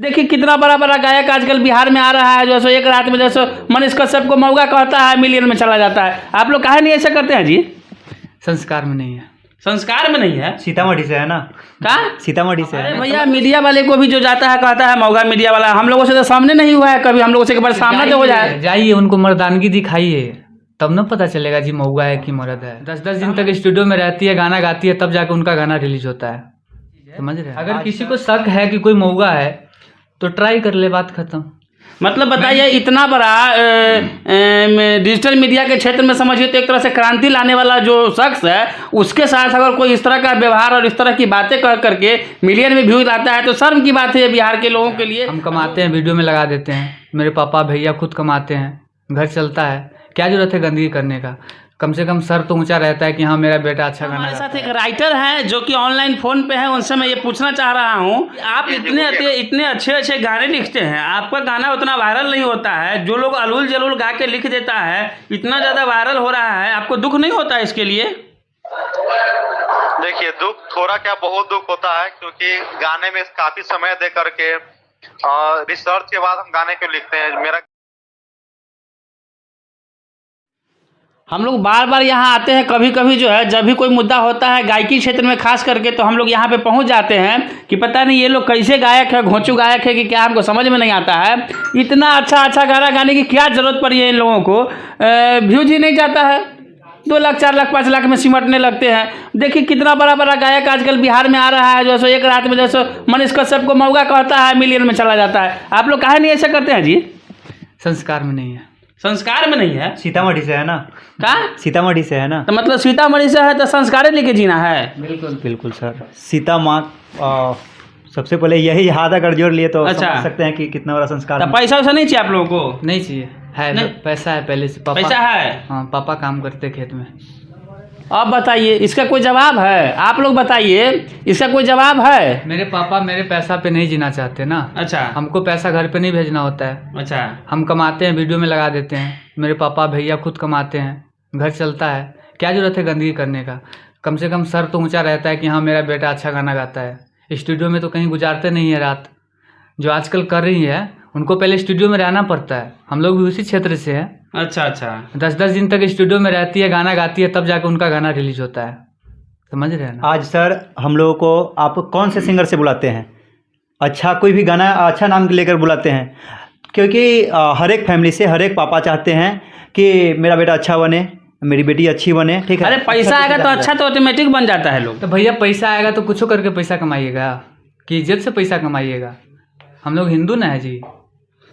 देखिए कितना बड़ा बड़ा गायक आजकल बिहार में आ रहा है, जो एक रात में जैसे मनीष कश्यप को मौका कहता है मिलियन में चला जाता है। आप लोग काहे नहीं ऐसा करते हैं जी? संस्कार में नहीं है। संस्कार में नहीं है? सीतामढ़ी से है ना? कहाँ? सीतामढ़ी से है। भैया मीडिया वाले को भी जो जाता है कहता है मौका मीडिया वाला, हम लोगों से तो सामने नहीं हुआ है कभी, हम लोगों से एक बार सामने तो हो जाए। जाइए उनको मर्दानगी दिखाइए, तब न पता चलेगा जी मौका है कि मर्द है। 10-10 दिन तक स्टूडियो में रहती है, गाना गाती है, तब जाके उनका गाना रिलीज होता है। समझ रहे हैं? अगर किसी को शक है कि कोई मौका है तो ट्राई कर ले, बात खत्म। मतलब बताइए इतना बड़ा डिजिटल मीडिया के क्षेत्र में समझिए तो एक तरह से क्रांति लाने वाला जो शख्स है, उसके साथ अगर कोई इस तरह का व्यवहार और इस तरह की बातें कर करके मिलियन में व्यूज लाता है तो शर्म की बात है बिहार के लोगों के लिए। हम कमाते हैं, वीडियो में लगा देते हैं, मेरे पापा भैया खुद कमाते हैं, घर चलता है, क्या जरूरत है गंदगी करने का? कम से कम सर तो ऊंचा रहता है कि हाँ मेरा बेटा अच्छा गाना हमारे साथ एक राइटर हैं जो कि ऑनलाइन फोन पे है, उनसे मैं ये पूछना चाह रहा हूँ, आप इतने अच्छे अच्छे गाने लिखते हैं, आपका गाना उतना वायरल नहीं होता है, जो लोग अलूल जलूल गा के लिख देता है इतना ज़्यादा वायरल हो रहा है, आपको दुख नहीं होता है इसके लिए? देखिए दुख थोड़ा क्या बहुत दुख होता है, क्योंकि गाने में काफी समय दे करके रिसर्च के बाद हम गाने को लिखते हैं। मेरा हम लोग बार बार यहाँ आते हैं, कभी कभी जो है जब भी कोई मुद्दा होता है गायकी क्षेत्र में खास करके तो हम लोग यहाँ पे पहुँच जाते हैं कि पता नहीं ये लोग कैसे गायक है, घोंचू गायक है कि क्या, हमको समझ में नहीं आता है। इतना अच्छा अच्छा गाना गाने की क्या ज़रूरत पड़ी है इन लोगों को? व्यूज ही नहीं जाता है, 2 लाख 4 लाख 5 लाख में सिमटने लगते हैं। देखिए कितना बड़ा बड़ा गायक आजकल बिहार में आ रहा है, जो एक रात में जैसे मनीष कश्यप को मौका कहता है मिलियन में चला जाता है। आप लोग काहे नहीं ऐसा करते हैं जी? संस्कार में नहीं है। संस्कार में नहीं है? सीतामढ़ी से है ना? कहाँ? सीतामढ़ी से है ना? तो मतलब सीतामढ़ी से है तो संस्कार लेके जीना है। बिल्कुल बिल्कुल सर। सीता माँ सबसे पहले यही हाथ अगर जोड़ लिए तो अच्छा। समझ सकते हैं कि कितना बड़ा संस्कार। तो पैसा वैसा नहीं चाहिए आप लोगों को? नहीं चाहिए, है नहीं। पैसा है पहले से। पापा पैसा है? हाँ, पापा काम करते खेत में। अब बताइए इसका कोई जवाब है? आप लोग बताइए इसका कोई जवाब है? मेरे पापा मेरे पैसा पे नहीं जीना चाहते ना। अच्छा हमको पैसा घर पे नहीं भेजना होता है। अच्छा। हम कमाते हैं, वीडियो में लगा देते हैं, मेरे पापा भैया खुद कमाते हैं, घर चलता है, क्या जरूरत है गंदगी करने का? कम से कम सर तो ऊंचा रहता है कि हाँ मेरा बेटा अच्छा गाना गाता है। स्टूडियो में तो कहीं गुजारते नहीं है रात। जो आजकल कर रही है उनको पहले स्टूडियो में रहना पड़ता है, हम लोग भी उसी क्षेत्र से हैं। अच्छा अच्छा। 10-10 दिन तक स्टूडियो में रहती है, गाना गाती है, तब जाके उनका गाना रिलीज होता है। समझ रहे हैं ना? आज सर हम लोगों को आप कौन से सिंगर से बुलाते हैं? अच्छा कोई भी गाना अच्छा नाम लेकर बुलाते हैं, क्योंकि हर एक फैमिली से हर एक पापा चाहते हैं कि मेरा बेटा अच्छा बने, मेरी बेटी अच्छी बने। ठीक है, अरे पैसा आएगा तो अच्छा तो ऑटोमेटिक बन जाता है लोग। तो भैया पैसा आएगा तो कुछ करके पैसा कमाइएगा कि इज्जत से पैसा कमाइएगा? हम लोग हिंदू ना है जी।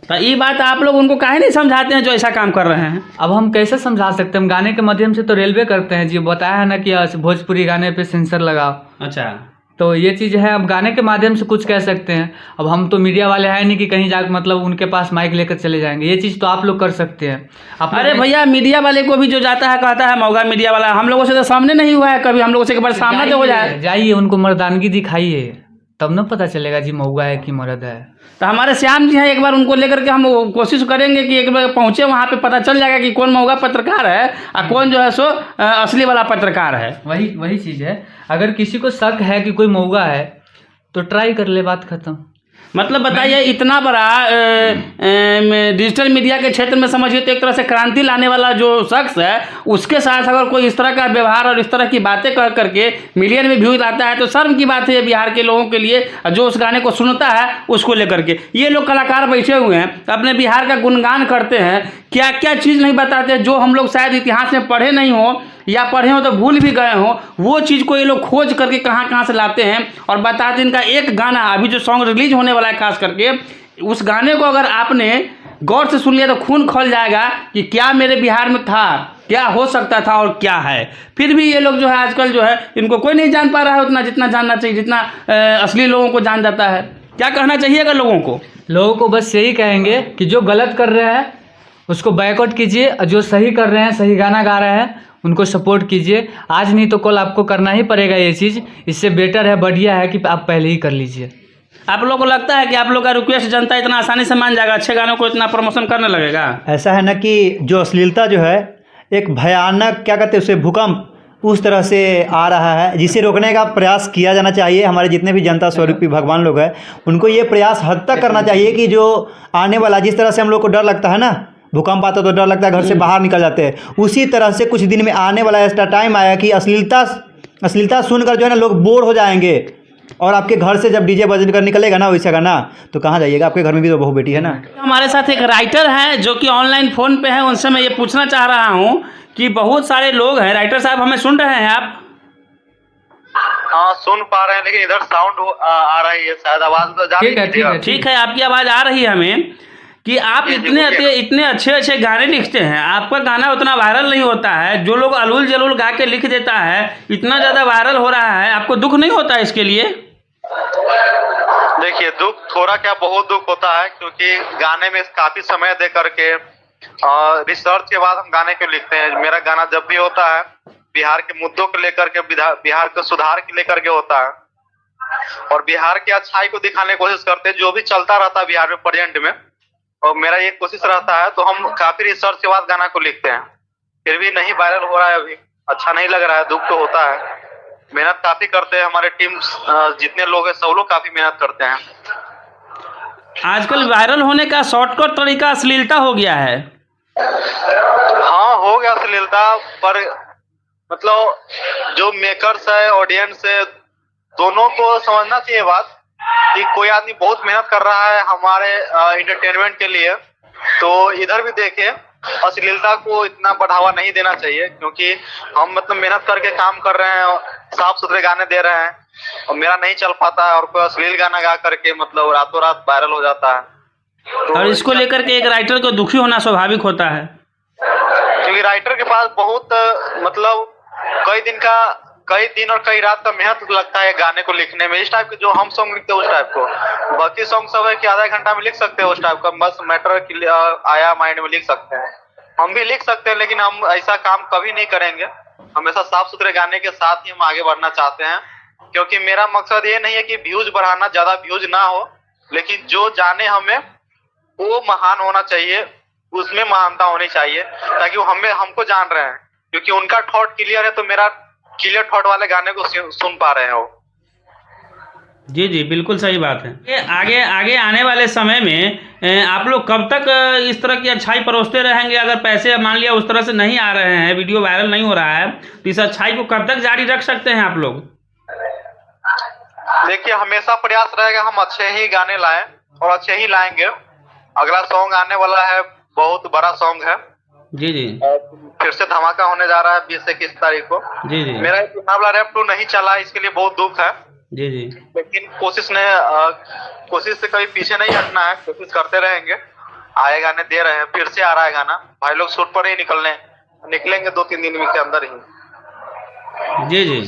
तो ये बात आप लोग उनको काहे नहीं समझाते हैं जो ऐसा काम कर रहे हैं? अब हम कैसे समझा सकते हैं? हम गाने के माध्यम से तो रेलवे करते हैं जी, बताया है ना कि भोजपुरी गाने पे सेंसर लगाओ। अच्छा तो ये चीज़ है, अब गाने के माध्यम से कुछ कह सकते हैं। अब हम तो मीडिया वाले हैं नहीं कि कहीं जाकर मतलब उनके पास माइक लेकर चले जाएंगे। ये चीज़ तो आप लोग कर सकते हैं। अरे भैया मीडिया वाले को भी जो जाता है कहता है मौका मीडिया वाला, हम लोगों से तो सामने नहीं हुआ है कभी, हम लोगों से एक बार सामने तो हो जाए। जाइए उनको मर्दानगी दिखाइए, तब न पता चलेगा जी मौका है कि मर्द है। तो हमारे श्याम जी हैं, एक बार उनको लेकर के हम कोशिश करेंगे कि एक बार पहुँचे वहाँ पे, पता चल जाएगा कि कौन मौका पत्रकार है और कौन जो है सो असली वाला पत्रकार है। वही चीज़ है, अगर किसी को शक है कि कोई मौका है तो ट्राई कर ले, बात खत्म। मतलब बताइए इतना बड़ा डिजिटल मीडिया के क्षेत्र में समझिए तो एक तरह से क्रांति लाने वाला जो शख्स है, उसके साथ अगर कोई इस तरह का व्यवहार और इस तरह की बातें कर करके मिलियन में व्यूज लाता है तो शर्म की बात है बिहार के लोगों के लिए, जो उस गाने को सुनता है उसको लेकर के। ये लोग कलाकार बैठे हुए हैं अपने बिहार का गुणगान करते हैं, क्या क्या चीज़ नहीं बताते जो हम लोग शायद इतिहास में पढ़े नहीं हो या पढ़े हो तो भूल भी गए हो, वो चीज़ को ये लोग खोज करके कहाँ कहाँ से लाते हैं और बताते हैं। इनका एक गाना अभी जो सॉन्ग रिलीज होने वाला है खास करके, उस गाने को अगर आपने गौर से सुन लिया तो खून खौल जाएगा कि क्या मेरे बिहार में था, क्या हो सकता था और क्या है। फिर भी ये लोग जो है आजकल जो है इनको कोई नहीं जान पा रहा है उतना जितना जानना चाहिए, जितना असली लोगों को जान जाता है। क्या कहना चाहिए अगर लोगों को? लोगों को बस यही कहेंगे कि जो गलत कर रहे हैं उसको बायकॉट कीजिए, और जो सही कर रहे हैं, सही गाना गा रहे हैं, उनको सपोर्ट कीजिए। आज नहीं तो कल आपको करना ही पड़ेगा ये चीज़। इससे बेटर है, बढ़िया है कि आप पहले ही कर लीजिए। आप लोग को लगता है कि आप लोग का रिक्वेस्ट जनता इतना आसानी से मान जाएगा, अच्छे गानों को इतना प्रमोशन करने लगेगा? ऐसा है ना कि जो अश्लीलता जो है एक भयानक क्या कहते हैं उसे भूकंप उस तरह से आ रहा है, जिसे रोकने का प्रयास किया जाना चाहिए। हमारे जितने भी जनता स्वरूपी भगवान लोग हैं, उनको ये प्रयास हद तक करना चाहिए कि जो आने वाला, जिस तरह से हम लोग को डर लगता है ना, भूकंप आता तो डर लगता है, घर से बाहर निकल जाते हैं, उसी तरह से कुछ दिन में आने वाला ऐसा टाइम आया कि अश्लीलता सुनकर जो है ना लोग बोर हो जाएंगे। और आपके घर से जब डीजे बजन कर निकलेगा ना वैसा गाना, तो कहाँ जाइएगा? आपके घर में भी तो बहू बेटी है ना। हमारे साथ एक राइटर हैं जो कि ऑनलाइन फ़ोन पे हैं, उनसे मैं ये पूछना चाह रहा हूँ कि बहुत सारे लोग हैं। राइटर साहब, हमें सुन रहे हैं आप? हाँ, सुन पा रहे हैं, लेकिन इधर साउंड आ रही है, शायद आवाज तो जा रही ठीक है, ठीक है। ठीक है, आपकी आवाज़ आ रही है हमें कि आप इतने अच्छे अच्छे गाने लिखते हैं, आपका गाना उतना वायरल नहीं होता है। जो लोग अलूल जलूल गा के लिख देता है, इतना ज़्यादा वायरल हो रहा है, आपको दुख नहीं होता इसके लिए? देखिए, दुख थोड़ा क्या बहुत दुख होता है, क्योंकि गाने में काफी समय दे करके रिसर्च के बाद हम गाने को लिखते हैं। मेरा गाना जब भी होता है बिहार के मुद्दों को लेकर के, बिहार के सुधार के लेकर के होता है, और बिहार की अच्छाई को दिखाने की कोशिश करते हैं, जो भी चलता रहता है बिहार में प्रेजेंट में, और मेरा ये कोशिश रहता है। तो हम काफी रिसर्च के बाद गाना को लिखते हैं, फिर भी नहीं वायरल हो रहा है, अभी अच्छा नहीं लग रहा है, दुख तो होता है। मेहनत काफी करते हैं, हमारे टीम जितने लोग हैं सब लोग काफी मेहनत करते हैं। आजकल वायरल होने का शॉर्टकट तरीका अश्लीलता हो गया है। हाँ, हो गया अश्लीलता, पर मतलब जो मेकर्स है, ऑडियंस है, दोनों को समझना चाहिए बात कि कोई आदमी बहुत मेहनत कर रहा है हमारे एंटरटेनमेंट के लिए, तो इधर भी देखे, अश्लीलता को इतना बढ़ावा नहीं देना चाहिए, क्योंकि हम मतलब मेहनत करके काम कर रहे हैं, साफ सुथरे गाने दे रहे हैं, और मेरा नहीं चल पाता है, और कोई अश्लील गाना गा करके मतलब रातों रात वायरल हो जाता है। तो और इसको लेकर के एक राइटर को दुखी होना स्वाभाविक होता है, क्योंकि राइटर के पास बहुत मतलब कई दिन और कई रात का मेहनत लगता है गाने को लिखने में। इस टाइप के जो हम सॉन्ग लिखते हैं उस टाइप को, बाकी सॉन्ग सब है कि आधा घंटा में लिख सकते हैं उस टाइप का, बस मैटर आया माइंड में लिख सकते हैं। हम भी लिख सकते हैं, लेकिन हम ऐसा काम कभी नहीं करेंगे। हमेशा साफ सुथरे गाने के साथ ही हम आगे बढ़ना चाहते हैं, क्योंकि मेरा मकसद ये नहीं है कि व्यूज बढ़ाना, ज्यादा व्यूज ना हो, लेकिन जो जाने हमें वो महान होना चाहिए, उसमें महानता होनी चाहिए, ताकि वो हमको जान रहे हैं, क्योंकि उनका थॉट क्लियर है तो मेरा क्लियर थॉट वाले गाने को सुन पा रहे हैं वो। जी जी, बिल्कुल सही बात है। ये आगे आने वाले समय में आप लोग कब तक इस तरह की अच्छाई परोसते रहेंगे? अगर पैसे मान लिया उस तरह से नहीं आ रहे हैं, वीडियो वायरल नहीं हो रहा है, तो इस अच्छाई को कब तक जारी रख सकते हैं आप लोग? देखिए, हमेशा प्रयास रहेगा हम अच्छे ही गाने लाएं, और अच्छे ही लाएंगे। अगला सॉन्ग आने वाला है, बहुत बड़ा सॉन्ग है। जी जी, फिर से धमाका होने जा रहा है 20 से 21 तारीख को। जी जी, मेरा वाला रैप 2 नहीं चला, इसके लिए बहुत दुख है, जी जी, लेकिन कोशिश से कभी पीछे नहीं हटना है, कोशिश करते रहेंगे। आए गाने दे रहे हैं, फिर से आ रहा है गाना, भाई लोग शूट पर ही निकलेंगे 2-3 दिन के अंदर ही। जी जी।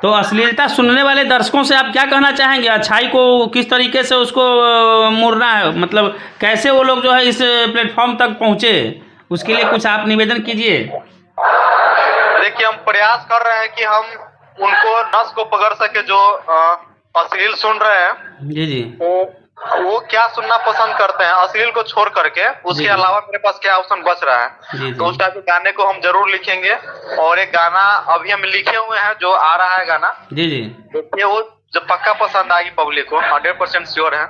तो अश्लीलता सुनने वाले दर्शकों से आप क्या कहना चाहेंगे? अच्छाई को किस तरीके से उसको मोड़ना है, मतलब कैसे वो लोग जो है इस प्लेटफॉर्म तक पहुँचे, उसके लिए कुछ आप निवेदन कीजिए। देखिए, हम प्रयास कर रहे हैं कि हम उनको नस को पकड़ सके, जो अश्लील सुन रहे हैं। जी जी, वो क्या सुनना पसंद करते हैं अश्लील को छोड़ करके, उसके अलावा मेरे पास क्या ऑप्शन बच रहा है। तो उस टाइप के गाने को हम जरूर लिखेंगे, और एक गाना अभी हम लिखे हुए हैं जो आ रहा है गाना। जी जी, देखिए, वो जो पक्का पसंद आएगी पब्लिक को, 100% श्योर है।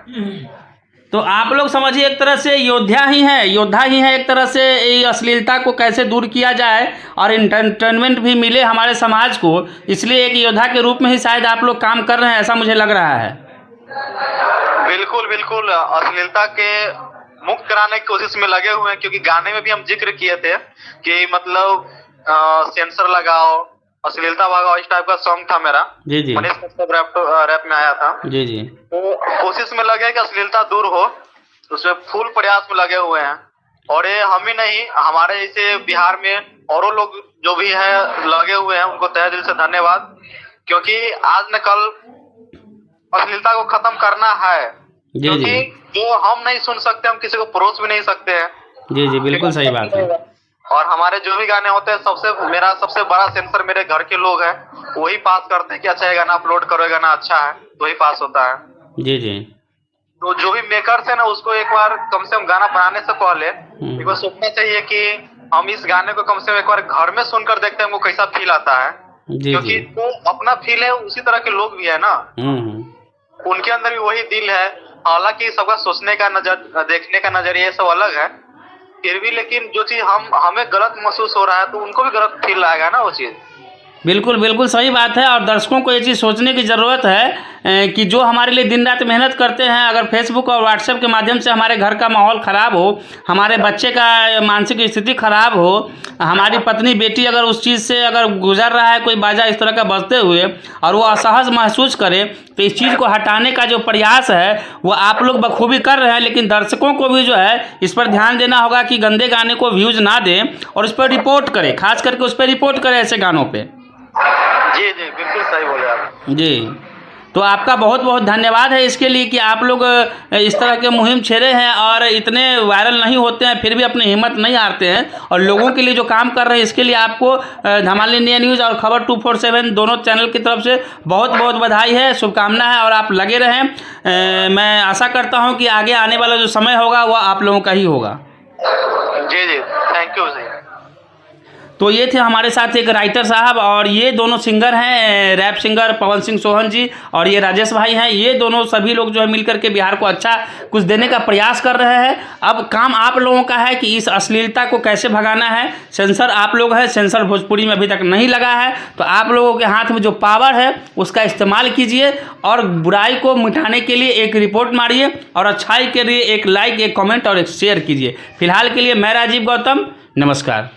तो आप लोग समझिए एक तरह से योद्धा ही है एक तरह से ये अश्लीलता को कैसे दूर किया जाए और एंटरटेनमेंट भी मिले हमारे समाज को, इसलिए एक योद्धा के रूप में ही शायद आप लोग काम कर रहे हैं, ऐसा मुझे लग रहा है। बिल्कुल बिल्कुल, अश्लीलता के मुक्त कराने की कोशिश में लगे हुए हैं, क्योंकि गाने में भी हम जिक्र किए थे कि मतलब सेंसर लगाओ, अश्लीलता भगाओ, इस टाइप का सॉन्ग था मेरा। जी जी, मनीष कश्यप रैप में आया था। जी जी, तो कोशिश में लगे कि अश्लीलता दूर हो, उसमें फुल प्रयास में लगे हुए हैं। और ये हम ही नहीं, हमारे जैसे बिहार में और लोग जो भी हैं लगे हुए हैं, उनको तहे दिल से धन्यवाद, क्योंकि आज न कल अश्लीलता को खत्म करना है। क्योंकि जो हम नहीं सुन सकते, हम किसी को परोस भी नहीं सकते हैं। जी जी, बिल्कुल सही बात है। और हमारे जो भी गाने होते हैं, मेरा सबसे बड़ा सेंसर मेरे घर के लोग हैं, वही पास करते हैं कि अच्छा ये गाना अपलोड करो, ये गाना अच्छा है, तो वही पास होता है। जी जी, तो जो भी मेकर्स है ना, उसको एक बार कम से कम गाना बनाने से पहले एक बार सोचना चाहिए कि हम इस गाने को कम से कम एक बार घर में सुनकर देखते हैं हमको कैसा फील आता है, जी क्योंकि जी। वो अपना फील है, उसी तरह के लोग भी है ना, उनके अंदर भी वही दिल है। हालांकि सबका सोचने का नजर, देखने का नजरिया सब अलग है, फिर भी लेकिन जो चीज हमें गलत महसूस हो रहा है तो उनको भी गलत फील आएगा ना वो चीज। बिल्कुल बिल्कुल सही बात है। और दर्शकों को ये चीज़ सोचने की ज़रूरत है कि जो हमारे लिए दिन रात मेहनत करते हैं, अगर फेसबुक और व्हाट्सएप के माध्यम से हमारे घर का माहौल ख़राब हो, हमारे बच्चे का मानसिक स्थिति ख़राब हो, हमारी पत्नी बेटी अगर उस चीज़ से अगर गुजर रहा है कोई बाजा इस तरह का बजते हुए और वो असहज महसूस करे, तो इस चीज़ को हटाने का जो प्रयास है वो आप लोग बखूबी कर रहे हैं। लेकिन दर्शकों को भी जो है इस पर ध्यान देना होगा कि गंदे गाने को व्यूज़ ना दें और उस पर रिपोर्ट करें, खास करके उस पर रिपोर्ट करें ऐसे गानों पर। जी जी बिल्कुल सही बोले आप जी। तो आपका बहुत बहुत धन्यवाद है इसके लिए कि आप लोग इस तरह के मुहिम छेड़े हैं और इतने वायरल नहीं होते हैं फिर भी अपनी हिम्मत नहीं हारते हैं और लोगों के लिए जो काम कर रहे हैं इसके लिए आपको धमाल इंडिया न्यूज़ और खबर 247 दोनों चैनल की तरफ से बहुत बहुत बधाई है, शुभकामना है और आप लगे रहें। मैं आशा करता हूं कि आगे आने वाला जो समय होगा वह आप लोगों का ही होगा। जी जी, थैंक यू जी। तो ये थे हमारे साथ एक राइटर साहब और ये दोनों सिंगर हैं, रैप सिंगर पवन सिंह सोहन जी और ये राजेश भाई हैं। ये दोनों सभी लोग जो है मिलकर के बिहार को अच्छा कुछ देने का प्रयास कर रहे हैं। अब काम आप लोगों का है कि इस अश्लीलता को कैसे भगाना है। सेंसर आप लोग हैं, सेंसर भोजपुरी में अभी तक नहीं लगा है, तो आप लोगों के हाथ में जो पावर है उसका इस्तेमाल कीजिए और बुराई को मिटाने के लिए एक रिपोर्ट मारिए और अच्छाई के लिए एक लाइक, एक कमेंट और एक शेयर कीजिए। फिलहाल के लिए मैं राजीव गौतम, नमस्कार।